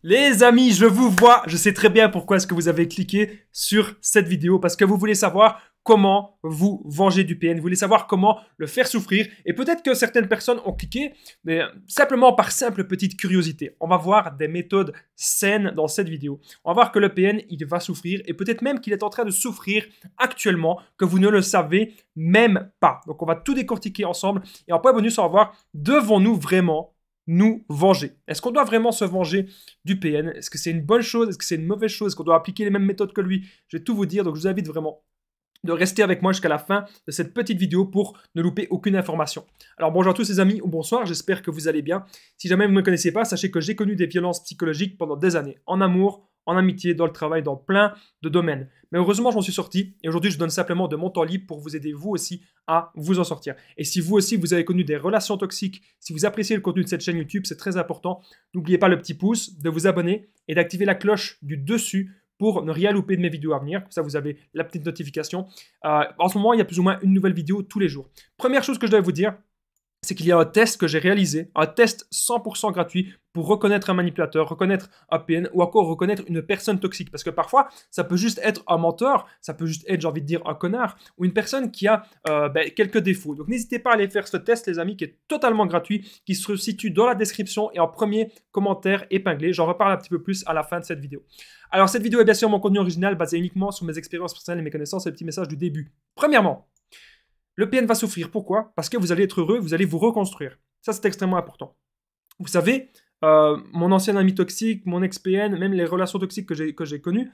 Les amis, je vous vois, je sais très bien pourquoi est-ce que vous avez cliqué sur cette vidéo, parce que vous voulez savoir comment vous venger du PN, vous voulez savoir comment le faire souffrir, et peut-être que certaines personnes ont cliqué, mais simplement par simple petite curiosité. On va voir des méthodes saines dans cette vidéo. On va voir que le PN, il va souffrir, et peut-être même qu'il est en train de souffrir actuellement, que vous ne le savez même pas. Donc on va tout décortiquer ensemble, et en point bonus, on va voir, devons-nous vraiment nous venger? Est-ce qu'on doit vraiment se venger du PN? Est-ce que c'est une bonne chose? Est-ce que c'est une mauvaise chose? Est-ce qu'on doit appliquer les mêmes méthodes que lui? Je vais tout vous dire, donc je vous invite vraiment de rester avec moi jusqu'à la fin de cette petite vidéo pour ne louper aucune information. Alors bonjour à tous les amis, ou bonsoir, j'espère que vous allez bien. Si jamais vous ne me connaissez pas, sachez que j'ai connu des violences psychologiques pendant des années, en amour, en amitié, dans le travail, dans plein de domaines. Mais heureusement, j'en suis sorti, et aujourd'hui, je donne simplement de mon temps libre pour vous aider, vous aussi, à vous en sortir. Et si vous aussi, vous avez connu des relations toxiques, si vous appréciez le contenu de cette chaîne YouTube, c'est très important, n'oubliez pas le petit pouce, de vous abonner et d'activer la cloche du dessus pour ne rien louper de mes vidéos à venir. Comme ça, vous avez la petite notification. En ce moment, il y a plus ou moins une nouvelle vidéo tous les jours. Première chose que je dois vous dire, c'est qu'il y a un test que j'ai réalisé, un test 100% gratuit pour reconnaître un manipulateur, reconnaître un PN ou encore reconnaître une personne toxique. Parce que parfois, ça peut juste être un menteur, ça peut juste être, j'ai envie de dire, un connard ou une personne qui a quelques défauts. Donc n'hésitez pas à aller faire ce test, les amis, qui est totalement gratuit, qui se situe dans la description et en premier commentaire épinglé. J'en reparle un petit peu plus à la fin de cette vidéo. Alors cette vidéo est bien sûr mon contenu original basé uniquement sur mes expériences personnelles et mes connaissances et le petit message du début. Premièrement, le PN va souffrir. Pourquoi? Parce que vous allez être heureux, vous allez vous reconstruire. Ça, c'est extrêmement important. Vous savez, mon ancien ami toxique, mon ex-PN, même les relations toxiques que j'ai connues,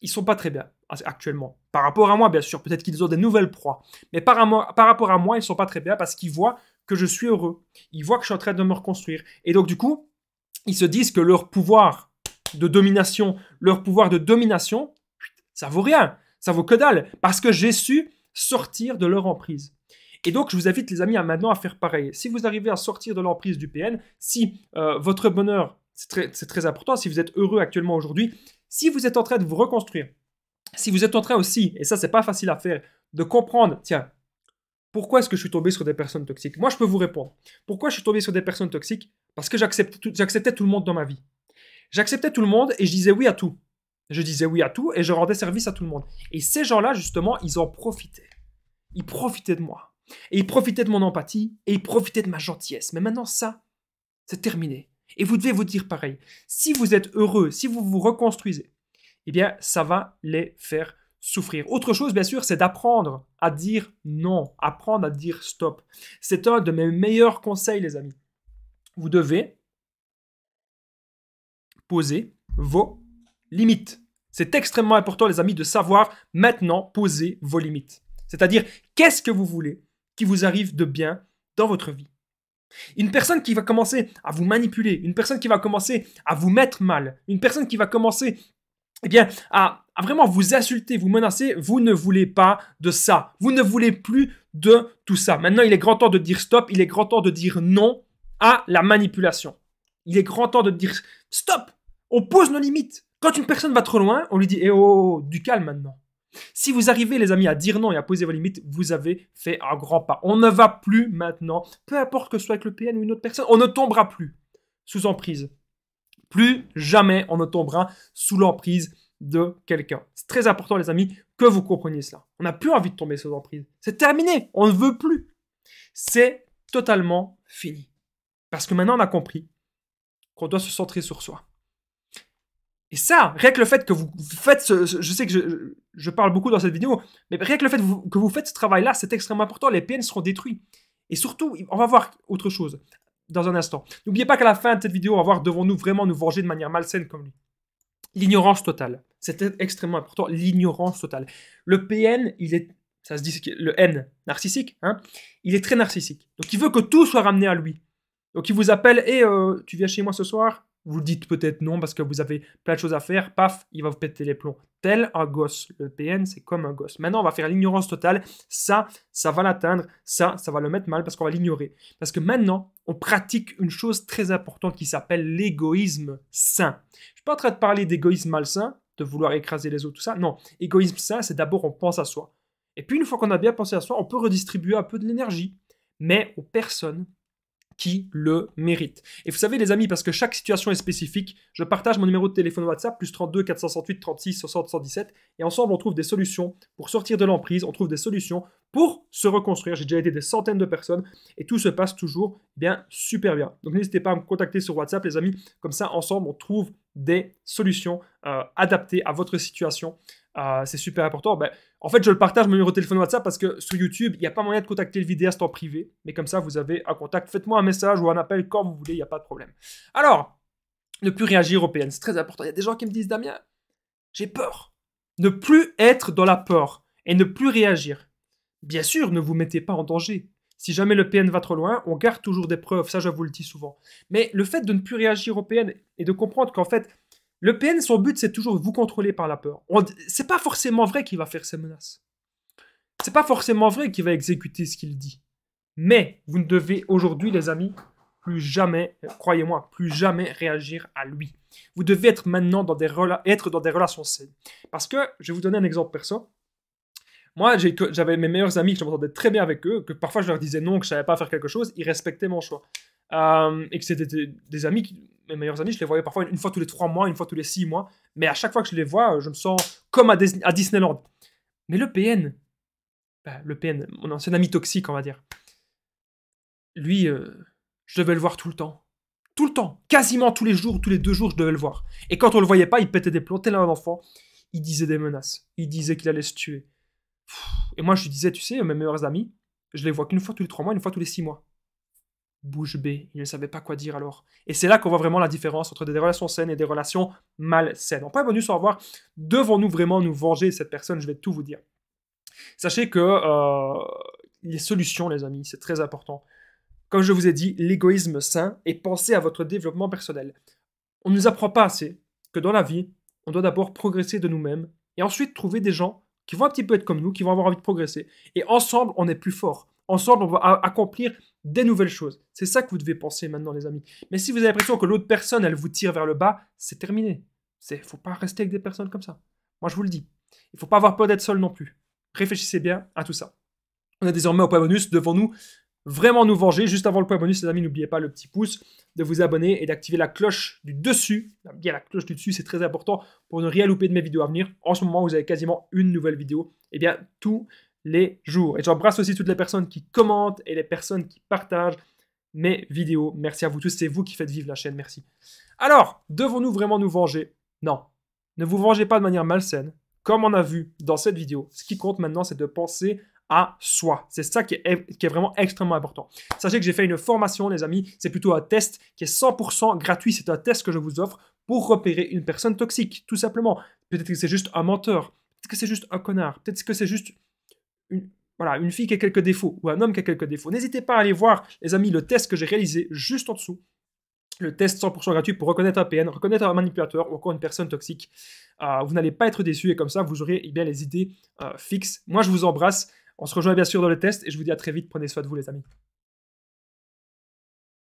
ils sont pas très bien actuellement. Par rapport à moi, bien sûr, peut-être qu'ils ont des nouvelles proies. Mais par rapport à moi, ils sont pas très bien parce qu'ils voient que je suis heureux. Ils voient que je suis en train de me reconstruire. Et donc, du coup, ils se disent que leur pouvoir de domination, ça vaut rien. Ça vaut que dalle. Parce que j'ai su sortir de leur emprise. Et donc, je vous invite, les amis, maintenant à faire pareil. Si vous arrivez à sortir de l'emprise du PN, si votre bonheur, c'est très important, si vous êtes heureux actuellement aujourd'hui, si vous êtes en train de vous reconstruire, si vous êtes en train aussi, et ça, c'est pas facile à faire, de comprendre, tiens, pourquoi est-ce que je suis tombé sur des personnes toxiques? Moi, je peux vous répondre. Pourquoi je suis tombé sur des personnes toxiques? Parce que j'acceptais tout le monde dans ma vie. J'acceptais tout le monde et je disais oui à tout. Je disais oui à tout et je rendais service à tout le monde. Et ces gens-là, justement, ils en profitaient. Ils profitaient de moi. Et ils profitaient de mon empathie et ils profitaient de ma gentillesse. Mais maintenant, ça, c'est terminé. Et vous devez vous dire pareil. Si vous êtes heureux, si vous vous reconstruisez, eh bien, ça va les faire souffrir. Autre chose, bien sûr, c'est d'apprendre à dire non, apprendre à dire stop. C'est un de mes meilleurs conseils, les amis. Vous devez poser vos limites. C'est extrêmement important, les amis, de savoir maintenant poser vos limites. C'est-à-dire, qu'est-ce que vous voulez qui vous arrive de bien dans votre vie? Une personne qui va commencer à vous manipuler, une personne qui va commencer à vous mettre mal, une personne qui va commencer à vraiment vous insulter, vous menacer, vous ne voulez pas de ça. Vous ne voulez plus de tout ça. Maintenant, il est grand temps de dire stop, il est grand temps de dire non à la manipulation. Il est grand temps de dire stop. On pose nos limites. Quand une personne va trop loin, on lui dit oh, du calme maintenant. Si vous arrivez, les amis, à dire non et à poser vos limites, vous avez fait un grand pas. On ne va plus maintenant, peu importe que ce soit avec le PN ou une autre personne, on ne tombera plus sous emprise. Plus jamais on ne tombera sous l'emprise de quelqu'un. C'est très important, les amis, que vous compreniez cela. On n'a plus envie de tomber sous l'emprise. C'est terminé. On ne veut plus. C'est totalement fini. Parce que maintenant, on a compris qu'on doit se centrer sur soi. Et ça, rien que le fait que vous faites je sais que je parle beaucoup dans cette vidéo, mais rien que le fait que vous faites ce travail-là, c'est extrêmement important. Les PN seront détruits. Et surtout, on va voir autre chose dans un instant. N'oubliez pas qu'à la fin de cette vidéo, on va voir devons-nous vraiment nous venger de manière malsaine comme lui. L'ignorance totale. C'est extrêmement important. L'ignorance totale. Le PN, ça se dit le N, narcissique, hein, il est très narcissique. Donc il veut que tout soit ramené à lui. Donc il vous appelle et tu viens chez moi ce soir? Vous dites peut-être non parce que vous avez plein de choses à faire. Paf, il va vous péter les plombs. Tel un gosse. Le PN, c'est comme un gosse. Maintenant, on va faire l'ignorance totale. Ça va l'atteindre. Ça va le mettre mal parce qu'on va l'ignorer. Parce que maintenant, on pratique une chose très importante qui s'appelle l'égoïsme sain. Je ne suis pas en train de parler d'égoïsme malsain, de vouloir écraser les autres, tout ça. Non, égoïsme sain, c'est d'abord on pense à soi. Et puis, une fois qu'on a bien pensé à soi, on peut redistribuer un peu de l'énergie. Mais aux personnes qui le méritent. Et vous savez les amis, parce que chaque situation est spécifique, je partage mon numéro de téléphone WhatsApp, plus 32 468 36 60 117, et ensemble on trouve des solutions pour sortir de l'emprise, on trouve des solutions pour se reconstruire. J'ai déjà aidé des centaines de personnes, et tout se passe toujours bien super bien. Donc n'hésitez pas à me contacter sur WhatsApp les amis, comme ça ensemble on trouve des solutions adaptées à votre situation. C'est super important. En fait, je le partage mon numéro de téléphone WhatsApp parce que sur YouTube, il n'y a pas moyen de contacter le vidéaste en privé. Mais comme ça, vous avez un contact. Faites-moi un message ou un appel quand vous voulez, il n'y a pas de problème. Alors, ne plus réagir aux PN, c'est très important. Il y a des gens qui me disent, Damien, j'ai peur. Ne plus être dans la peur et ne plus réagir. Bien sûr, ne vous mettez pas en danger. Si jamais le PN va trop loin, on garde toujours des preuves, ça je vous le dis souvent. Mais le fait de ne plus réagir au PN et de comprendre qu'en fait, le PN, son but, c'est toujours vous contrôler par la peur. C'est pas forcément vrai qu'il va faire ses menaces. C'est pas forcément vrai qu'il va exécuter ce qu'il dit. Mais vous ne devez aujourd'hui, les amis, plus jamais, croyez-moi, plus jamais réagir à lui. Vous devez être maintenant dans des relations saines. Parce que, je vais vous donner un exemple perso. Moi, j'avais mes meilleurs amis, que je m'entendais très bien avec eux, que parfois je leur disais non, que je savais pas faire quelque chose, ils respectaient mon choix. Et que c'était des amis, mes meilleurs amis, je les voyais parfois une fois tous les 3 mois, une fois tous les 6 mois, mais à chaque fois que je les vois, je me sens comme à Disneyland. Mais le PN, mon ancien ami toxique, on va dire, lui, je devais le voir tout le temps. Tout le temps, quasiment tous les jours, tous les 2 jours, je devais le voir. Et quand on le voyait pas, il pétait des plombs, tel un enfant, il disait des menaces, il disait qu'il allait se tuer. Et moi, je lui disais, tu sais, mes meilleurs amis, je les vois qu'une fois tous les 3 mois, une fois tous les 6 mois. Bouche bée, il ne savait pas quoi dire alors. Et c'est là qu'on voit vraiment la différence entre des relations saines et des relations malsaines. En point bonus, on va voir, devons-nous vraiment nous venger de cette personne? Je vais tout vous dire. Sachez que les solutions, les amis, c'est très important. Comme je vous ai dit, l'égoïsme sain et pensez à votre développement personnel. On ne nous apprend pas assez que dans la vie, on doit d'abord progresser de nous-mêmes et ensuite trouver des gens qui vont un petit peu être comme nous, qui vont avoir envie de progresser. Et ensemble, on est plus fort. Ensemble, on va accomplir des nouvelles choses. C'est ça que vous devez penser maintenant, les amis. Mais si vous avez l'impression que l'autre personne, elle vous tire vers le bas, c'est terminé. Il ne faut pas rester avec des personnes comme ça. Moi, je vous le dis. Il ne faut pas avoir peur d'être seul non plus. Réfléchissez bien à tout ça. On est désormais au point bonus. Devons-nous vraiment nous venger? Juste avant le point bonus, les amis, n'oubliez pas le petit pouce, de vous abonner et d'activer la cloche du dessus. Bien, la cloche du dessus, c'est très important pour ne rien louper de mes vidéos à venir. En ce moment, vous avez quasiment une nouvelle vidéo. Et bien, tous les jours. Et j'embrasse aussi toutes les personnes qui commentent et les personnes qui partagent mes vidéos. Merci à vous tous, c'est vous qui faites vivre la chaîne, merci. Alors, devons-nous vraiment nous venger? Non. Ne vous vengez pas de manière malsaine. Comme on a vu dans cette vidéo, ce qui compte maintenant, c'est de penser à soi. C'est ça qui est vraiment extrêmement important. Sachez que j'ai fait une formation, les amis. C'est plutôt un test qui est 100% gratuit. C'est un test que je vous offre pour repérer une personne toxique, tout simplement. Peut-être que c'est juste un menteur. Peut-être que c'est juste un connard. Peut-être que c'est juste une fille qui a quelques défauts ou un homme qui a quelques défauts. N'hésitez pas à aller voir, les amis, le test que j'ai réalisé juste en dessous. Le test 100% gratuit pour reconnaître un PN, reconnaître un manipulateur ou encore une personne toxique. Vous n'allez pas être déçus et comme ça, vous aurez bien les idées fixes. Moi, je vous embrasse. On se rejoint bien sûr dans le test et je vous dis à très vite. Prenez soin de vous, les amis.